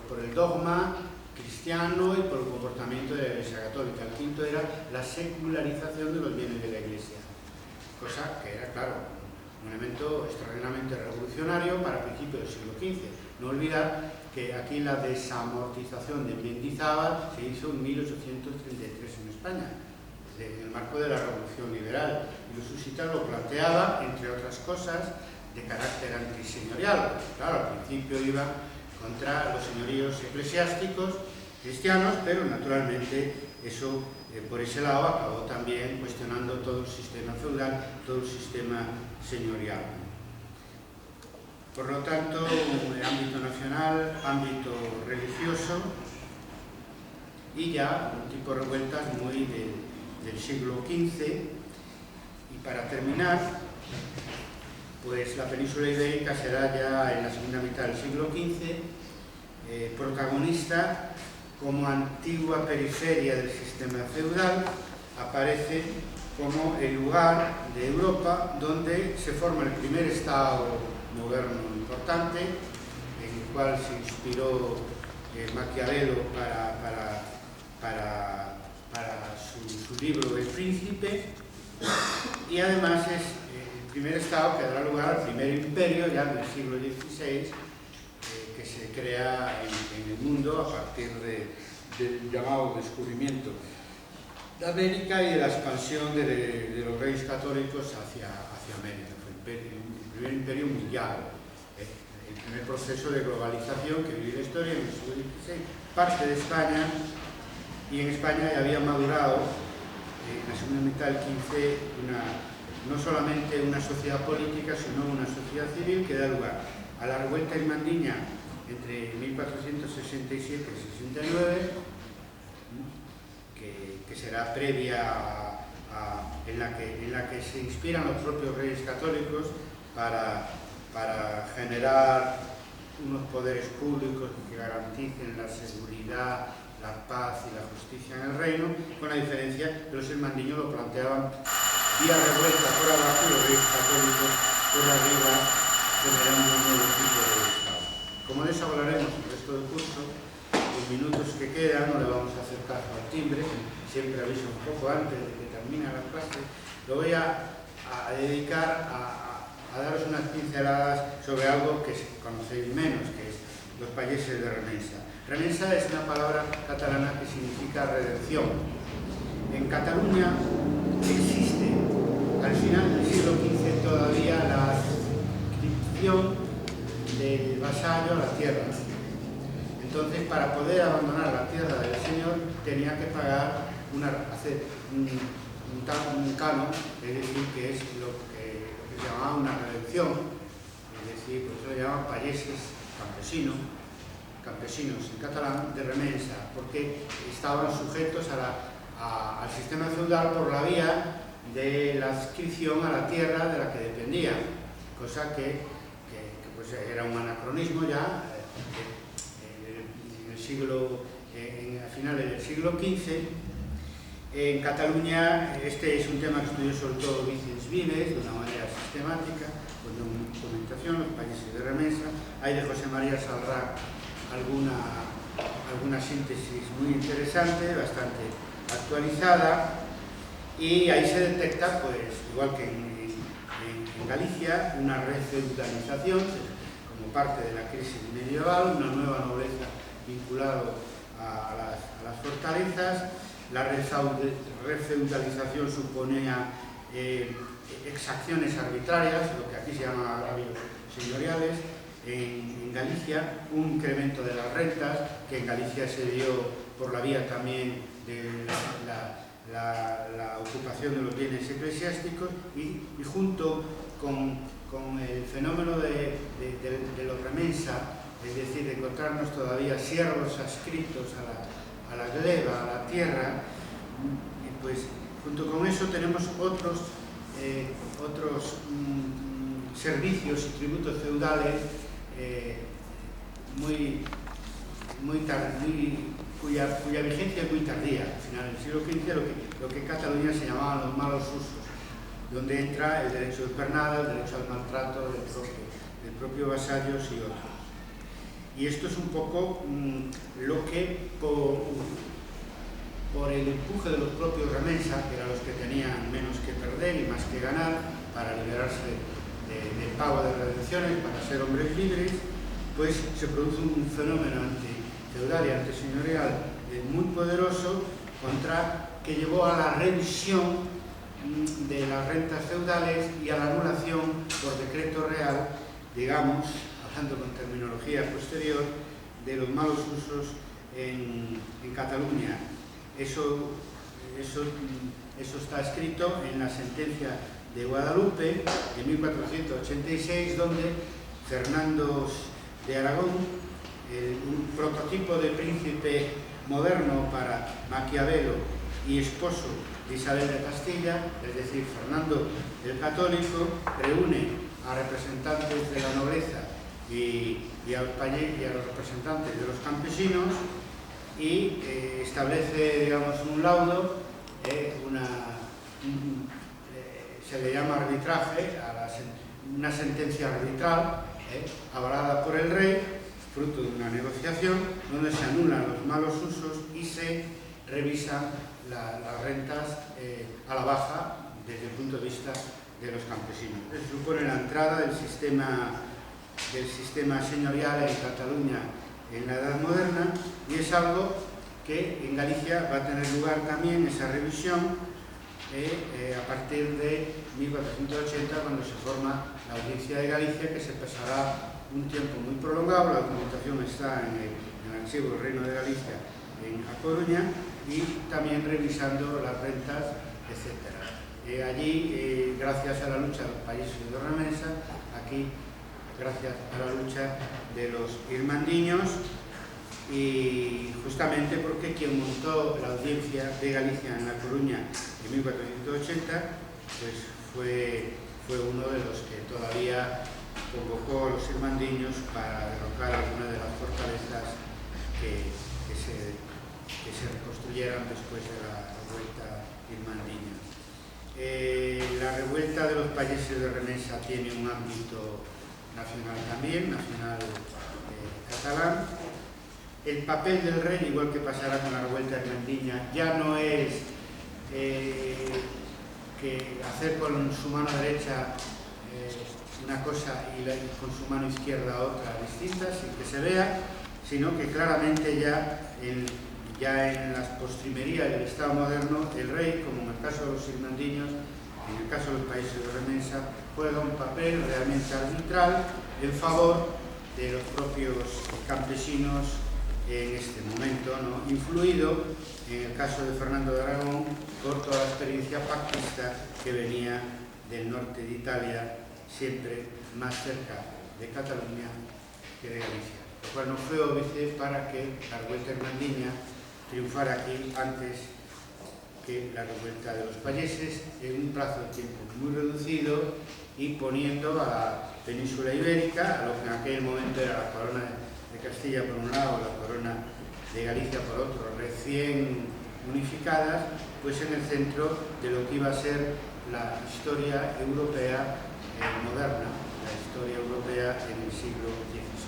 por el dogma cristiano y por el comportamiento de la Iglesia Católica. El quinto era la secularización de los bienes de la Iglesia, cosa que era, claro, un elemento extraordinariamente revolucionario para principios del siglo XV. No olvidar que aquí la desamortización de Mendizábal se hizo en 1833 en España, en el marco de la Revolución Liberal, y los husitas lo planteaba, entre otras cosas, de carácter antiseñorial. Claro, al principio iba contra los señoríos eclesiásticos cristianos, pero naturalmente eso, por ese lado, acabó también cuestionando todo el sistema feudal, todo el sistema señorial. Por lo tanto, ámbito nacional, ámbito religioso y ya un tipo de revueltas muy del siglo XV. Y para terminar, pues la península ibérica será ya en la segunda mitad del siglo XV protagonista como antigua periferia del sistema feudal. Aparece como el lugar de Europa donde se forma el primer Estado moderno importante, en el cual se inspiró Maquiavelo para su libro El Príncipe, y además es el primer Estado que dará lugar al primer imperio ya en el siglo XVI, que se crea en el mundo a partir del llamado descubrimiento de América y de la expansión de los reyes católicos hacia América. Fue el primer imperio mundial, el primer proceso de globalización que vivió la historia en el siglo XVI, parte de España, y en España ya había madurado en la segunda mitad del XV no solamente una sociedad política, sino una sociedad civil que da lugar a la revuelta irmandiña entre 1467 y 69, que será previa en la que se inspiran los propios reyes católicos para generar unos poderes públicos que garanticen la seguridad, la paz y la justicia en el reino, con la diferencia que los irmandiños lo planteaban vía revuelta por abajo y los reyes católicos por arriba, generando un nuevo tipo de Estado. Como de eso hablaremos en el resto del curso, los minutos que quedan no le vamos a hacer caso al timbre, siempre aviso un poco antes de que termine la clase. Lo voy a dedicar a daros unas pinceladas sobre algo que conocéis menos, que es los payeses de Remensa. Remensa es una palabra catalana que significa redención. En Cataluña existe al final del siglo XV todavía la adscripción del vasallo a la tierra. Entonces, para poder abandonar la tierra del señor, tenía que pagar hacer un canon, es decir, que es lo que se llamaba una redención, es decir, por eso le llaman payeses campesinos en catalán, de Remensa, porque estaban sujetos al sistema feudal por la vía de la adscripción a la tierra de la que dependían, cosa que pues era un anacronismo ya a finales del siglo XV. En Cataluña, este es un tema que estudió sobre todo Vicens Vives de una manera sistemática, con documentación, los países de Remensa. Hay de José María Salrach alguna síntesis muy interesante, bastante actualizada, y ahí se detecta, pues, igual que en Galicia, una refeudalización como parte de la crisis medieval, una nueva nobleza vinculada a las fortalezas. La refeudalización suponía exacciones arbitrarias, lo que aquí se llama agravios señoriales. En Galicia, un incremento de las rentas, que en Galicia se dio por la vía también de la ocupación de los bienes eclesiásticos, y junto con el fenómeno de los Remensa, es decir, de encontrarnos todavía siervos adscritos a la gleba, a la tierra. Y pues junto con eso tenemos otros servicios y tributos feudales cuya vigencia es muy tardía. Al final del siglo XV, lo que en Cataluña se llamaban los malos usos, donde entra el derecho de pernada, el derecho al maltrato del propio vasallos y otros. Y esto es un poco lo que, por el empuje de los propios remensa, que eran los que tenían menos que perder y más que ganar, para liberarse del pago de redenciones, para ser hombres libres, pues se produce un fenómeno antifeudal y antiseñorial muy poderoso, que llevó a la revisión de las rentas feudales y a la anulación por decreto real, digamos, hablando con terminología posterior, de los malos usos en Cataluña. Eso está escrito en la sentencia de Guadalupe de 1486, donde Fernando de Aragón, un prototipo de príncipe moderno para Maquiavelo y esposo de Isabel de Castilla, es decir, Fernando el Católico, reúne a representantes de la nobleza y a los representantes de los campesinos y establece, digamos, un laudo, se le llama arbitraje, una sentencia arbitral, avalada por el rey, fruto de una negociación, donde se anulan los malos usos y se revisan las rentas a la baja desde el punto de vista de los campesinos. Eso supone la entrada del sistema señorial en Cataluña en la Edad Moderna, y es algo que en Galicia va a tener lugar también, esa revisión, a partir de 1480, cuando se forma la Audiencia de Galicia, que se pasará un tiempo muy prolongado. La documentación está en el archivo del Reino de Galicia en A Coruña, y también revisando las rentas, etc. Allí, gracias a la lucha de los países de remensa, aquí gracias a la lucha de los irmandiños, y justamente porque quien montó la Audiencia de Galicia en La Coruña en 1480 pues fue uno de los que todavía convocó a los irmandiños para derrocar algunas de las fortalezas que se reconstruyeran después de la revuelta irmandiña. La revuelta de los países de remensa tiene un ámbito nacional también, nacional catalán. El papel del rey, igual que pasará con la revuelta irmandiña, ya no es que hacer con su mano derecha una cosa y con su mano izquierda otra distintas, sin que se vea, sino que claramente ya en las postrimerías del Estado moderno, el rey, como en el caso de los irmandiños, en el caso de los países de remensa, juega un papel realmente arbitral en favor de los propios campesinos en este momento, ¿no? Influido, en el caso de Fernando de Aragón, por toda la experiencia pactista que venía del norte de Italia, siempre más cerca de Cataluña que de Galicia, lo cual no fue óbice para que la revuelta irmandiña triunfara aquí antes que la revuelta de los payeses, en un plazo de tiempo muy reducido, y poniendo a la península ibérica, a lo que en aquel momento era la corona de Castilla por un lado, la corona de Galicia por otro, recién unificadas, pues en el centro de lo que iba a ser la historia europea moderna, la historia europea en el siglo XVI.